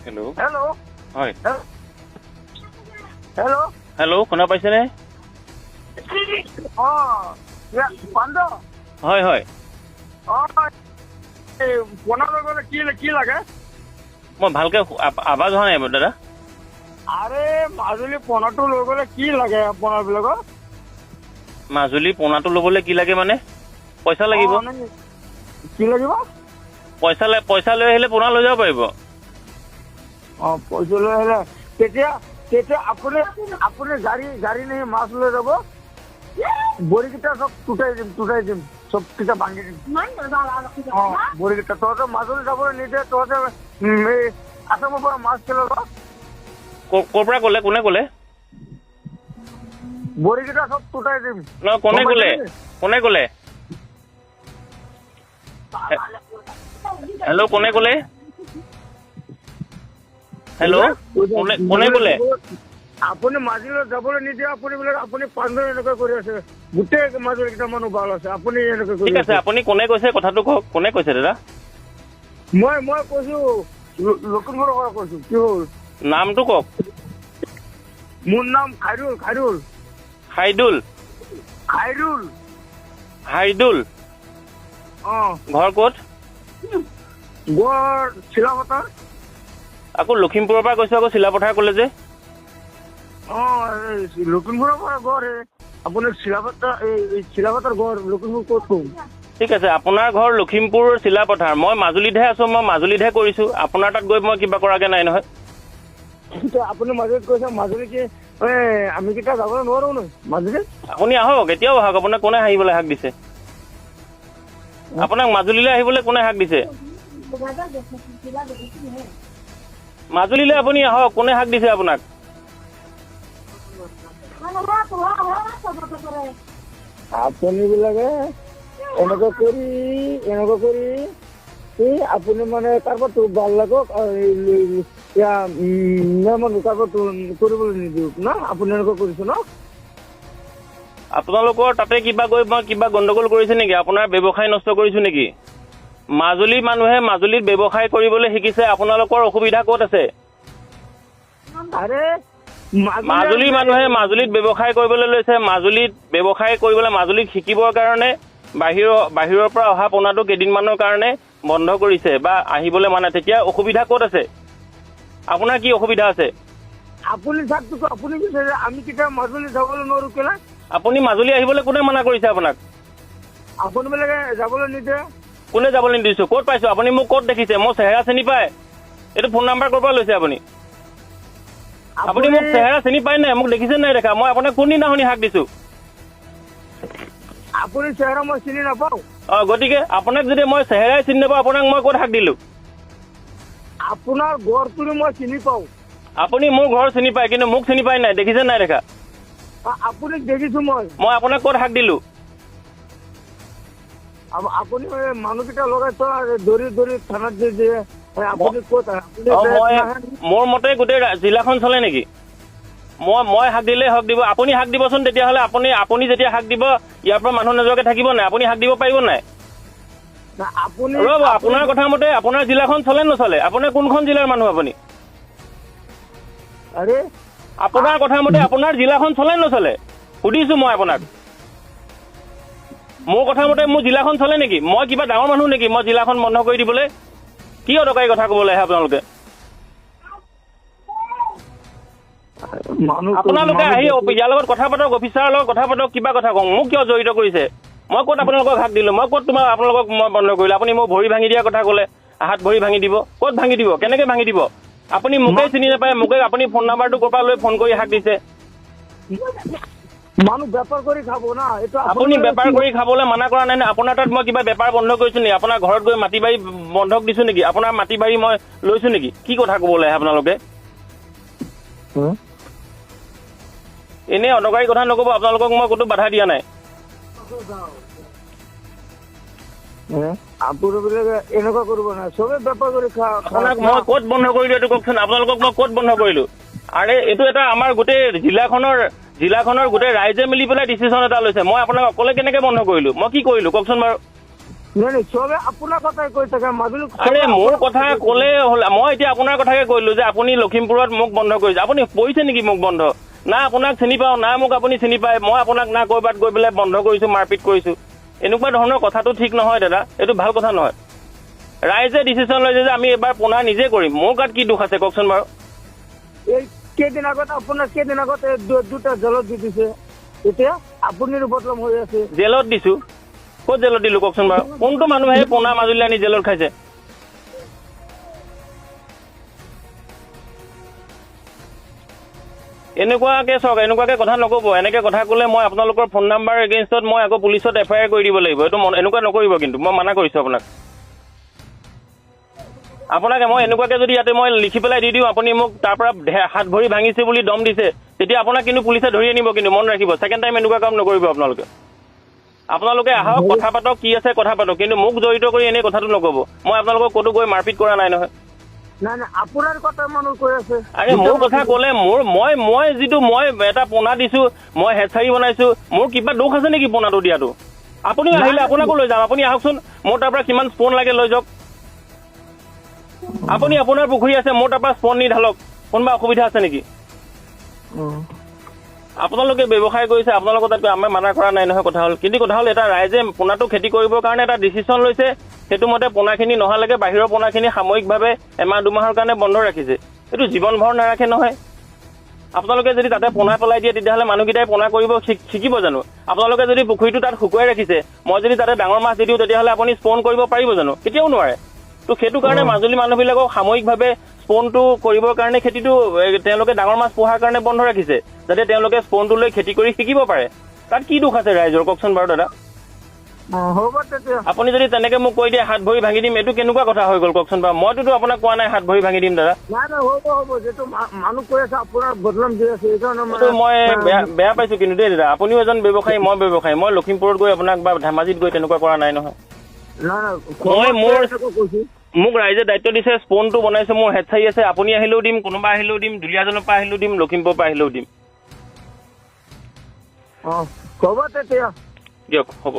Hello' hello' হয় hello' hello' শুনা পাইছেনে? পাণ্ড হয় হয় বনালৈ গ'লে কি লাগে? মই ভালকে আৱাজ হোৱা নাই দাদা। আৰে মাজুলী পোনাটো লৈ গ'লে কি লাগে আপোনাৰবিলাকৰ? মাজুলী পোনাটো ল'বলৈ কি লাগে মানে? পইচা লাগিব। কি লাগিব? পইচা লৈ আহিলে পোনা লৈ যাব পাৰিব। পইচা লৈ আহিলে তেতিয়া আপুনি গাড়ী নি মাছ লৈ যাব। বড়িকেইটা চব টুটাই দিম চব কেইটা ভাঙি দিম। বড়িকেইটা তহঁতে মাজুলী যাবলৈ নিদিয়ে, তহঁতে আসামৰ পৰা মাছ কিলো ল। ক'ৰ পৰা ক'লে? কোনে ক'লে? বড়িকেইটা চব টুটাই দিম। ন কোনে ক'লে? হেল্ল' কোনে ক'লে? হেল্ল' কোনে ক'লে? আপুনি মাজুলীলৈ যাবলৈ নিদিয়ে। আপুনি পাণ্ডে এনেকৈ কৰি আছে। গোটেই মাজুলী কেইটা মানুহ ভাল আছে, আপুনি এনেকৈ কৰি ঠিক আছে। আপুনি কোনে কৈছে কথাটো কওক। কোনে কৈছে দাদা? মই কৈছো লখিমপুৰৰ পৰা কৈছো। কি হ'ল? নামটো কওক। মোৰ নাম খাইৰুল। হাইদুল। ঘৰ ক'ত? গড় চিলাপথাৰ। আকৌ লখিমপুৰৰ পৰা কৈছো, আকৌ চিলাপথাৰ ক'লে যে? লখিমপুৰৰ পৰা গড় আপুনি চিলাপথাৰ গড় লখিমপুৰ ক'ত কম? ঠিক আছে। আপোনাৰ ঘৰ লখিমপুৰ চিলাপথাৰ। মই মাজুলীতহে আছো, মই মাজুলীতহে কৰিছো। আপোনাৰ তাত গৈ মই কিবা কৰাগে নাই নহয়। আপুনি মাজুলীত কৈছে, মাজুলী কি আমি কেইটা যাবলৈ নোৱাৰো ন মাজুলীত? আপুনি আহক, এতিয়াও আহক। আপোনাক কোনে আহিবলৈ হাক দিছে? আপোনাক মাজুলীলৈ আহিবলৈ কোনে হাক দিছে? মাজুলীলৈ আপুনি আহক। কোনে হাক দিছে আপোনাক? আপুনি বিলাকে এনেকুৱা কৰি আপুনি মানে কাৰোবাৰ ভাল লাগক কাৰোবাৰ কৰিবলৈ নিদিয়ক না। আপুনি এনেকুৱা কৰিছে ন? আপোনালোকৰ তাতে কিবা গৈ মই কিবা গণ্ডগোল কৰিছে নেকি? আপোনাৰ ব্যৱসায় নষ্ট কৰিছো নেকি? মাজুলীৰ মানুহে মাজুলীত ব্যৱসায় কৰিবলৈ শিকিছে। আপোনালোকৰ অসুবিধা ক'ত আছে? মাজুলীৰ মানুহে মাজুলীত ব্যৱসায় কৰিবলৈ লৈছে। মাজুলীত ব্যৱসায় কৰিবলৈ, মাজুলীক শিকিবৰ কাৰণে বাহিৰৰ পৰা অহা পোনাটো কেইদিনমানৰ কাৰণে বন্ধ কৰিছে বা আহিবলৈ মানে। তেতিয়া অসুবিধা ক'ত আছে? আপোনাৰ কি অসুবিধা আছে? আপুনি বিচাৰে আমি কেতিয়া মাজুলী যাবলৈ নোৱাৰো কেলে? আপুনি মাজুলী আহিবলৈ কোনে মানা কৰিছে আপোনাক? আপুনি বিলাকে যাবলৈ নিদিয়ে। কোনে যাবলৈ নিদিছো? ক'ত পাইছো? আপুনি মোক ক'ত দেখিছে? মোৰ চেহেৰা চিনি পায়? এইটো ফোন নাম্বাৰ ক'ৰ পৰা লৈছে আপুনি? আপুনি মোক চেহেৰা চিনি পায় নাই? মোক দেখিছে নাই দেখা? মই আপোনাক কোনদিনাখনি হাক দিছো? আপুনি চেহেৰা মই চিনি নাপাওঁ। গতিকে আপোনাক যদি মই চেহেৰাই চিনি নাপাওঁ, আপোনাক মই ক'ত হাক দিলো? আপোনাৰ ঘৰটো মই চিনি পাওঁ। আপুনি মোৰ ঘৰ চিনি পায়, কিন্তু মোক চিনি পায় নাই? দেখিছে নাই দেখা? আপুনি দেখিছো মই আপোনাক ক'ত হাক দিলো? আপুনি মানুহকেইটা লগাই দৌৰি থানাত দিয়ে। আপুনি ক'ত? মোৰ মতে গোটেই জিলাখন চলে নেকি? মই হাক দিলে হাক দিব। আপুনি হাক দিবচোন তেতিয়াহ'লে। আপুনি যেতিয়া হাক দিব, ইয়াৰ পৰা মানুহ নোযোৱাকে থাকিব নাই? আপুনি হাক দিব পাৰিব নাই? ৰ'ব, আপোনাৰ কথা মতে আপোনাৰ জিলাখন চলে নচলে? আপোনাৰ কোনখন জিলাৰ মানুহ আপুনি? আপোনাৰ কথা মতে আপোনাৰ জিলাখন চলে নচলে? সুধিছো মই আপোনাক। মোৰ কথা মতে মোৰ জিলাখন চলে নেকি? মই কিবা ডাঙৰ মানুহ নেকি মই জিলাখন বন্ধ কৰি দিবলৈ? কি অদৰকাৰী কথা ক'বলৈ আহে আপোনালোকে? আপোনালোকে আহি ইয়াৰ লগত কথা পাতক, অফিচাৰৰ লগত কথা পাতক, কিবা কথা কওঁ। মোক কিয় জড়িত কৰিছে? মই ক'ত আপোনালোকক হাক দিলো? মই ক'ত আপোনালোকক মই বন্ধ কৰিলো? আপুনি মোক ভৰি ভাঙি দিয়াৰ কথা ক'লে। হাত ভৰি ভাঙি দিব। ক'ত ভাঙি দিব? কেনেকে ভাঙি দিব? আপুনি মোকেই চিনি নাপায়। আপুনি ফোন নাম্বাৰটো ক'ৰ পৰা লৈ ফোন কৰি হাক দিছে? মানুহ বেপাৰ কৰি খাব না। আপুনি বেপাৰ কৰি খাবলৈ মানা কৰা নাই নে? আপোনাৰ তাত মই কিবা বেপাৰ বন্ধ কৰিছো নেকি? আপোনাৰ ঘৰত গৈ মাটি বাৰী বন্ধক দিছো নেকি? আপোনাৰ মাটি বাৰী মই লৈছো নেকি? কি কথা ক'বলৈ আহে আপোনালোকে? এনেই অদৰকাৰী কথা নক'ব। আপোনালোকক মই ক'তো বাধা দিয়া নাই। এনেকুৱা কৰিব নাই। চবে বেপাৰ কৰি আপোনাক মই ক'ত বন্ধ কৰিলো এইটো কওকচোন? আপোনালোকক মই ক'ত বন্ধ কৰিলো? আৰে এইটো এটা আমাৰ গোটেই জিলাখনৰ গোটেই ৰাইজে মিলি পেলাই ডিচিশ্যন এটা লৈছে। মই আপোনাক অকলে কেনেকে বন্ধ কৰিলো? মই কি কৰিলো কওকচোন বাৰু? নাই চবে আপোনাৰ কথাই কৈ থাকে মাজুলী আৰে মোৰ কথা ক'লে হ'ল মই এতিয়া আপোনাৰ কথাকে কৈলো যে আপুনি লখিমপুৰত মোক বন্ধ কৰিছে আপুনি কৈছে নেকি মোক বন্ধ না আপোনাক চিনি পাওঁ না মোক আপুনি চিনি পায় মই আপোনাক না ক'ৰবাত গৈ পেলাই বন্ধ কৰিছো মাৰপিট কৰিছো এনেকুৱা ধৰণৰ কথাটো ঠিক নহয় দাদা এইটো ভাল কথা নহয় ৰাইজে ডিচিশ্যন লৈছে যে আমি এবাৰ পুনৰ নিজে কৰিম মোৰ গাত কি দুখ আছে কওকচোন বাৰু এই কেইদিন আগত আপোনাৰ কেইদিন আগত দুটা জেলত দি দিছে এতিয়া আপুনি বদনাম হৈ আছে জেলত দিছো ক'ত জেলত দিলো কওকচোন বাৰু কোনটো মানুহে পুনৰ মাজুলী আনি জেলত খাইছে এনেকুৱাকে চাওক এনেকুৱাকে কথা নক'ব এনেকে কথা ক'লে মই আপোনালোকৰ ফোন নাম্বাৰ এগেইনষ্টত মই আকৌ পুলিচত FIR কৰি দিব লাগিব এইটো এনেকুৱা নকৰিব কিন্তু মই মানা কৰিছো আপোনাকে মই এনেকুৱাকে যদি ইয়াতে মই লিখি পেলাই দি দিওঁ আপুনি মোক তাৰ পৰা হাত ভৰি ভাঙিছে বুলি দম দিছে তেতিয়া আপোনাক কিন্তু পুলিচে ধৰি আনিব কিন্তু মন ৰাখিব ছেকেণ্ড টাইম এনেকুৱা কাম নকৰিব আপোনালোকে আহক কথা পাতক কি আছে কথা পাতক কিন্তু মোক জড়িত কৰি এনেই কথাটো নক'ব মই আপোনালোকক ক'তো গৈ মাৰপিট কৰা নাই নহয় নাই নাই আপোনাৰ কথা মানুহ কৈ আছে আৰে মোৰ কথা ক'লে মই যিটো মই এটা পোনা দিছো মই হেচাৰি বনাইছো মোৰ কিবা দোষ আছে নেকি পোনাটো দিয়াটো আপুনিও আহিলে আপোনাকো লৈ যাম আপুনি আহকচোন মোৰ তাৰ পৰা কিমান স্পন লাগে লৈ যাওক আপুনি আপোনাৰ পুখুৰী আছে মোৰ তাৰ পৰা স্পন নি ঢালক কোনোবা অসুবিধা আছে নেকি আপোনালোকে ব্যৱসায় কৰিছে আপোনালোকৰ তাতকৈ আমি মানা কৰা নাই নহয় কথা হ'ল কিন্তু কথা হ'ল এটা ৰাইজে পোনাটো খেতি কৰিবৰ কাৰণে এটা ডিচিশ্যন লৈছে সেইটো মতে পোনাখিনি নহালৈকে বাহিৰৰ পোনাখিনি সাময়িকভাৱে এমাহ দুমাহৰ কাৰণে বন্ধ ৰাখিছে এইটো জীৱনভৰ নাৰাখে নহয় আপোনালোকে যদি তাতে পোনা পেলাই দিয়ে তেতিয়াহ'লে মানুহকেইটাই পোনা কৰিব শিকিব জানো আপোনালোকে যদি পুখুৰীটো তাত শুকুৱাই ৰাখিছে মই যদি তাতে ডাঙৰ মাছ দি দিওঁ তেতিয়াহ'লে আপুনি স্পন কৰিব পাৰিব জানো কেতিয়াও নোৱাৰে তো সেইটো কাৰণে মাজুলী মানুহবিলাকক সাময়িকভাৱে স্পনটো কৰিবৰ কাৰণে খেতিটো তেওঁলোকে ডাঙৰ মাছ পোহাৰ কাৰণে বন্ধ ৰাখিছে যাতে তেওঁলোকে স্পনটো লৈ খেতি কৰি শিকিব পাৰে তাত কি দুখ আছে ৰাইজৰ কওকচোন বাৰু দাদা আপুনি যদি তেনেকে মোক কৈ দিয়ে হাত ভৰি ভাঙি দিম এইটো কেনেকুৱা কথা হৈ গ'ল কওকচোন বাৰু মইতো আপোনাক কোৱা নাই হাত ভৰি ভাঙি দিম দাদা মই বেয়া পাইছো কিন্তু দেই দাদা আপুনিও এজন ব্যৱসায়ী মই ব্যৱসায়ী মই লখিমপুৰত গৈ আপোনাক বা ধেমাজিত গৈ তেনেকুৱা কৰা নাই নহয় মোক ৰাইজে দায়িত্ব দিছে স্পনটো বনাইছো মোৰ হেডচাৰি আছে আপুনি আহিলেও দিম কোনোবা আহিলেও দিম দুলীয়াজনৰ পৰা আহিলেও দিম লখিমপুৰৰ পৰা আহিলেও দিম হ'ব তেতিয়া দিয়ক হ'ব